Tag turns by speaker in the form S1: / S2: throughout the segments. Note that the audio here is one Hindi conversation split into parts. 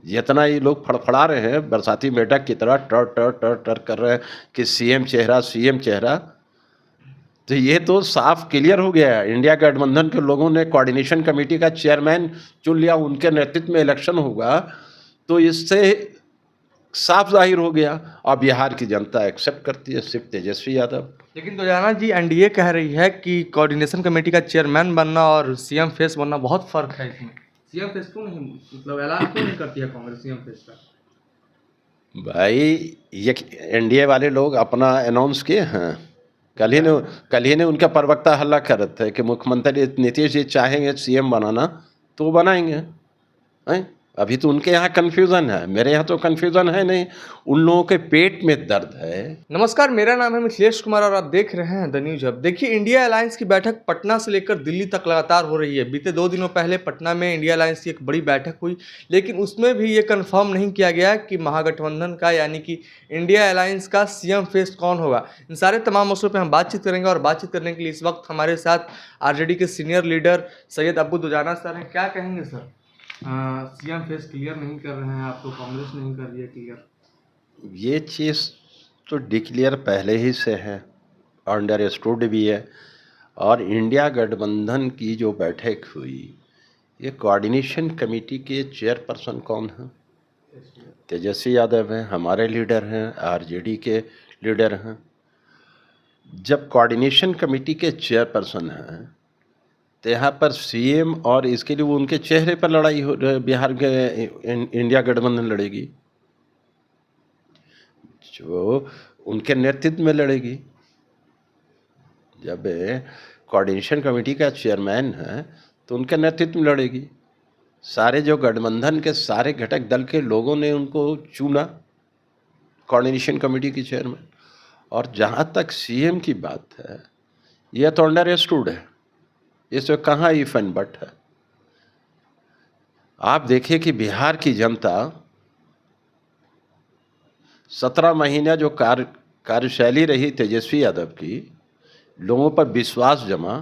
S1: जितना ये लोग फड़फड़ा रहे हैं बरसाती मेढक की तरह टर टर टर टर कर रहे हैं कि सीएम चेहरा, तो ये तो साफ क्लियर हो गया है। इंडिया गठबंधन के लोगों ने कोऑर्डिनेशन कमेटी का चेयरमैन चुन लिया, उनके नेतृत्व में इलेक्शन होगा, तो इससे साफ जाहिर हो गया। और बिहार की जनता एक्सेप्ट करती है सिर्फ तेजस्वी यादव।
S2: लेकिन रोजाना जी एनडीए कह रही है कि कोऑर्डिनेशन कमेटी का चेयरमैन बनना और सीएम फेस बनना बहुत फर्क है इसमें। सीएम फेस क्यों नहीं, मतलब ऐलान क्यों नहीं करती है कांग्रेस सीएम फेस का?
S1: भाई ये एनडीए वाले लोग अपना अनाउंस किए हैं। कल ही ने उनका प्रवक्ता हल्ला कर रहे थे कि मुख्यमंत्री नीतीश जी चाहेंगे सीएम बनाना तो वो बनाएंगे। हैं? अभी तो उनके यहाँ कन्फ्यूज़न है, मेरे यहाँ तो कन्फ्यूज़न है नहीं। उन लोगों के पेट में दर्द है।
S2: नमस्कार, मेरा नाम है मिथिलेश कुमार और आप देख रहे हैं द न्यूज हब। देखिए, इंडिया अलायंस की बैठक पटना से लेकर दिल्ली तक लगातार हो रही है। बीते 2 दिनों पहले पटना में इंडिया अलायंस की एक बड़ी बैठक हुई, लेकिन उसमें भी ये कंफर्म नहीं किया गया कि महागठबंधन का यानी कि इंडिया अलायंस का सीएम फेस कौन होगा। इन सारे तमाम मसलों पर हम बातचीत करेंगे और बातचीत करने के लिए इस वक्त हमारे साथ आरजेडी के सीनियर लीडर सैयद अब्बू दुजाना सर हैं। क्या कहेंगे सर? सीएम फेस क्लियर नहीं कर रहे हैं, आपको कांग्रेस नहीं कर रही है क्लियर।
S1: ये चीज़ तो डिक्लेयर पहले ही से है, अंडरस्टूड भी है। और इंडिया गठबंधन की जो बैठक हुई, ये कोऑर्डिनेशन कमेटी के चेयरपर्सन कौन हैं? तेजस्वी यादव हैं, हमारे लीडर हैं, आरजेडी के लीडर हैं। जब कोऑर्डिनेशन कमेटी के चेयरपर्सन हैं तो यहाँ पर सीएम और इसके लिए वो उनके चेहरे पर लड़ाई हो, बिहार के इंडिया गठबंधन लड़ेगी, जो उनके नेतृत्व में लड़ेगी। जब कोऑर्डिनेशन कमेटी का चेयरमैन है तो उनके नेतृत्व में लड़ेगी। सारे जो गठबंधन के सारे घटक दल के लोगों ने उनको चुना कोऑर्डिनेशन कमेटी की चेयरमैन। और जहाँ तक सीएम की बात है, यह तो अंडरस्टूड है, इसमें कहाँ इफ एंड बट है। आप देखिए कि बिहार की जनता 17 महीने जो कार्यशैली रही तेजस्वी यादव की, लोगों पर विश्वास जमा,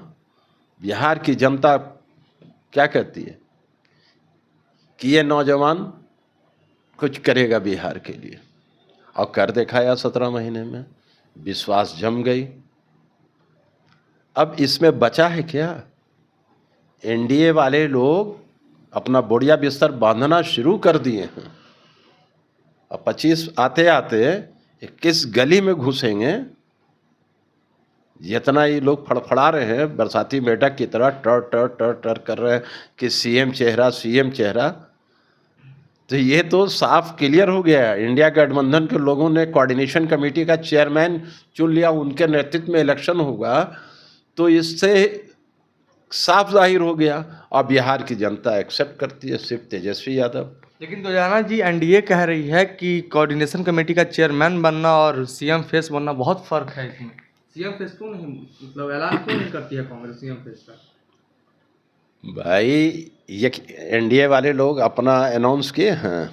S1: बिहार की जनता क्या कहती है कि ये नौजवान कुछ करेगा बिहार के लिए, और कर दिखाया 17 महीने में, विश्वास जम गई। अब इसमें बचा है क्या? एनडीए वाले लोग अपना बोरिया बिस्तर बांधना शुरू कर दिए हैं। अब 25 आते आते 21 गली में घुसेंगे। जितना ये लोग फड़फड़ा रहे हैं बरसाती मेढक की तरह टर टर टर टर कर रहे हैं कि सीएम चेहरा, तो ये तो साफ क्लियर हो गया है। इंडिया गठबंधन के लोगों ने कोऑर्डिनेशन कमेटी का चेयरमैन चुन लिया, उनके नेतृत्व में इलेक्शन होगा, तो इससे साफ जाहिर हो गया। और बिहार की जनता एक्सेप्ट करती है सिर्फ तेजस्वी यादव।
S2: लेकिन रोजाना जी एनडीए कह रही है कि कोऑर्डिनेशन कमेटी का चेयरमैन बनना और सीएम फेस बनना बहुत फर्क है इसमें। सीएम फेस क्यों नहीं, मतलब ऐलान क्यों नहीं करती है कांग्रेस सीएम फेस का?
S1: भाई ये एनडीए वाले लोग अपना अनाउंस किए हैं।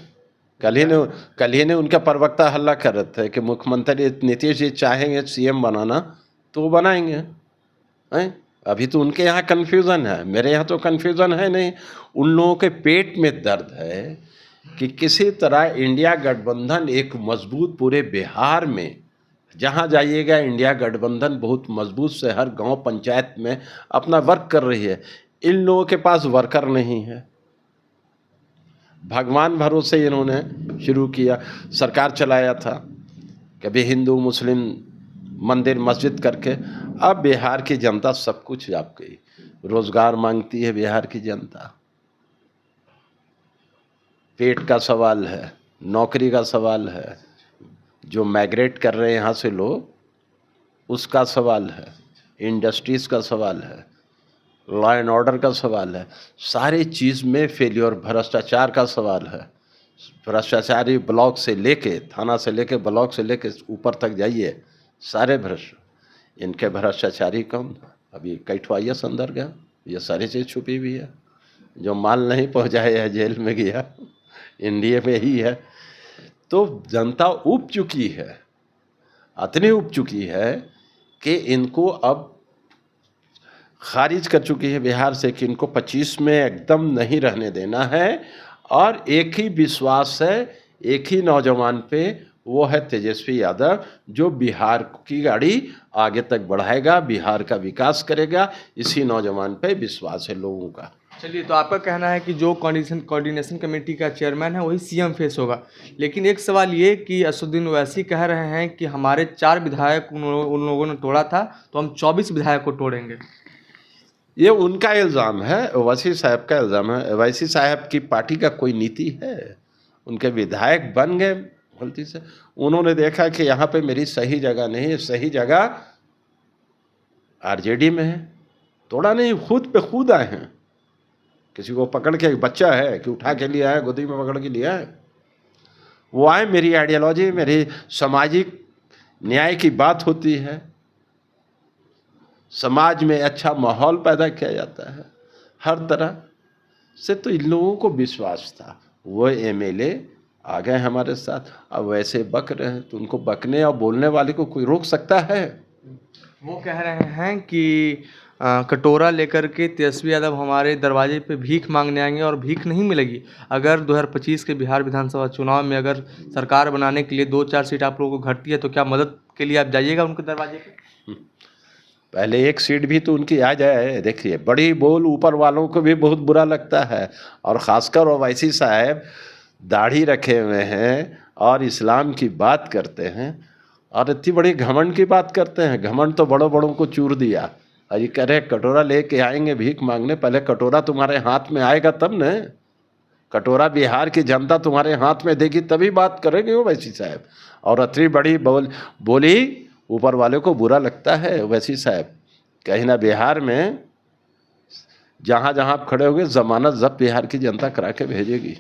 S1: कल ही ने उनका प्रवक्ता हल्ला कर रहे थे कि मुख्यमंत्री नीतीश जी चाहेंगे सीएम बनाना तो वो बनाएंगे। हैं? अभी तो उनके यहाँ कन्फ्यूज़न है, मेरे यहाँ तो कन्फ्यूज़न है नहीं। उन लोगों के पेट में दर्द है कि किसी तरह इंडिया गठबंधन एक मजबूत, पूरे बिहार में जहाँ जाइएगा इंडिया गठबंधन बहुत मजबूत से हर गांव पंचायत में अपना वर्क कर रही है। इन लोगों के पास वर्कर नहीं है। भगवान भरोसे इन्होंने शुरू किया, सरकार चलाया था, कभी हिंदू मुस्लिम मंदिर मस्जिद करके। अब बिहार की जनता सब कुछ आप गई, रोजगार मांगती है बिहार की जनता, पेट का सवाल है, नौकरी का सवाल है, जो माइग्रेट कर रहे हैं यहाँ से लोग उसका सवाल है, इंडस्ट्रीज़ का सवाल है, लॉ एंड ऑर्डर का सवाल है, सारी चीज़ में फेलियर, भ्रष्टाचार का सवाल है। भ्रष्टाचारी ब्लॉक से लेके, थाना से लेके, ब्लॉक से लेके ऊपर तक जाइए, सारे भ्रष्ट। इनके भ्रष्टाचारी कौन? अभी कई ठो IAS अंदर गया, ये सारी चीज़ छुपी हुई है। जो माल नहीं पहुँचाया जेल में गया, इंडिया में ही है। तो जनता उब चुकी है, इतनी उब चुकी है कि इनको अब खारिज कर चुकी है बिहार से कि इनको 25 में एकदम नहीं रहने देना है। और एक ही विश्वास है, एक ही नौजवान पे, वो है तेजस्वी यादव, जो बिहार की गाड़ी आगे तक बढ़ाएगा, बिहार का विकास करेगा। इसी नौजवान पे विश्वास है लोगों का।
S2: चलिए, तो आपका कहना है कि जो कोऑर्डिनेशन कमेटी का चेयरमैन है वही सीएम फेस होगा, लेकिन एक सवाल ये कि असदुद्दीन ओवैसी कह रहे हैं कि हमारे 4 विधायक उन लोगों ने तोड़ा था, तो हम 24 विधायक को तोड़ेंगे।
S1: ये उनका इल्ज़ाम है, ओवैसी साहब का इल्ज़ाम है। ओवैसी साहब की पार्टी का कोई नीति है? उनके विधायक बन गए गलती से, उन्होंने देखा कि यहाँ पे मेरी सही जगह नहीं है, सही जगह आरजेडी में है। तोड़ा नहीं, खुद पे खुद आए हैं। किसी को पकड़ के, बच्चा है कि उठा के लिया है, गोदी में पकड़ के लिया है? वो आए, मेरी आइडियोलॉजी, मेरी सामाजिक न्याय की बात होती है, समाज में अच्छा माहौल पैदा किया जाता है हर तरह से। तो इन लोगों को विश्वास था, वो एमएलए आ गए हमारे साथ। अब वैसे बक रहे हैं, तो उनको बकने और बोलने वाले को कोई रोक सकता है?
S2: वो कह रहे हैं कि कटोरा लेकर के तेजस्वी यादव हमारे दरवाजे पे भीख मांगने आएंगे और भीख नहीं मिलेगी। अगर 2025 के बिहार विधानसभा चुनाव में अगर सरकार बनाने के लिए 2-4 सीट आप लोगों को घटती है, तो क्या मदद के लिए आप जाइएगा उनके दरवाजे पे?
S1: पहले एक सीट भी तो उनकी आ जाए। देखिए, बड़ी बोल ऊपर वालों को भी बहुत बुरा लगता है, और ख़ासकर ओवैसी साहब दाढ़ी रखे हुए हैं और इस्लाम की बात करते हैं और इतनी बड़ी घमंड की बात करते हैं। घमंड तो बड़ों बड़ों को चूर दिया। अरे कह रहे कटोरा लेके आएंगे भीख मांगने, पहले कटोरा तुम्हारे हाथ में आएगा तब न। कटोरा बिहार की जनता तुम्हारे हाथ में देगी तभी बात करेंगे ओवैसी साहब। और इतनी बड़ी बोली ऊपर वाले को बुरा लगता है। ओवैसी साहब कहीं ना बिहार में जहाँ जहाँ आप खड़े होंगे जमानत जब्त बिहार की जनता करा के भेजेगी।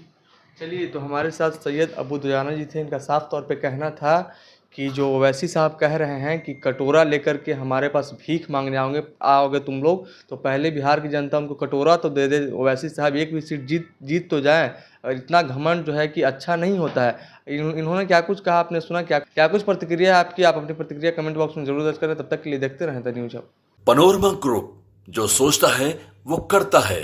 S2: चलिए, तो हमारे साथ सैयद अबू दुजाना जी थे। इनका साफ तौर पे कहना था कि जो ओवैसी साहब कह रहे हैं कि कटोरा लेकर के हमारे पास भीख मांगने आओगे तुम लोग, तो पहले बिहार की जनता उनको कटोरा तो दे दे, ओवैसी साहब एक भी सीट जीत तो जाए। और इतना घमंड जो है कि अच्छा नहीं होता है। इन्होंने क्या कुछ कहा, आपने सुना? क्या कुछ प्रतिक्रिया है आपकी? आप अपनी प्रतिक्रिया कमेंट बॉक्स में जरूर दर्ज करें। तब तक के लिए देखते रहें the news hub.
S3: Panorama group, जो सोचता है वो करता है।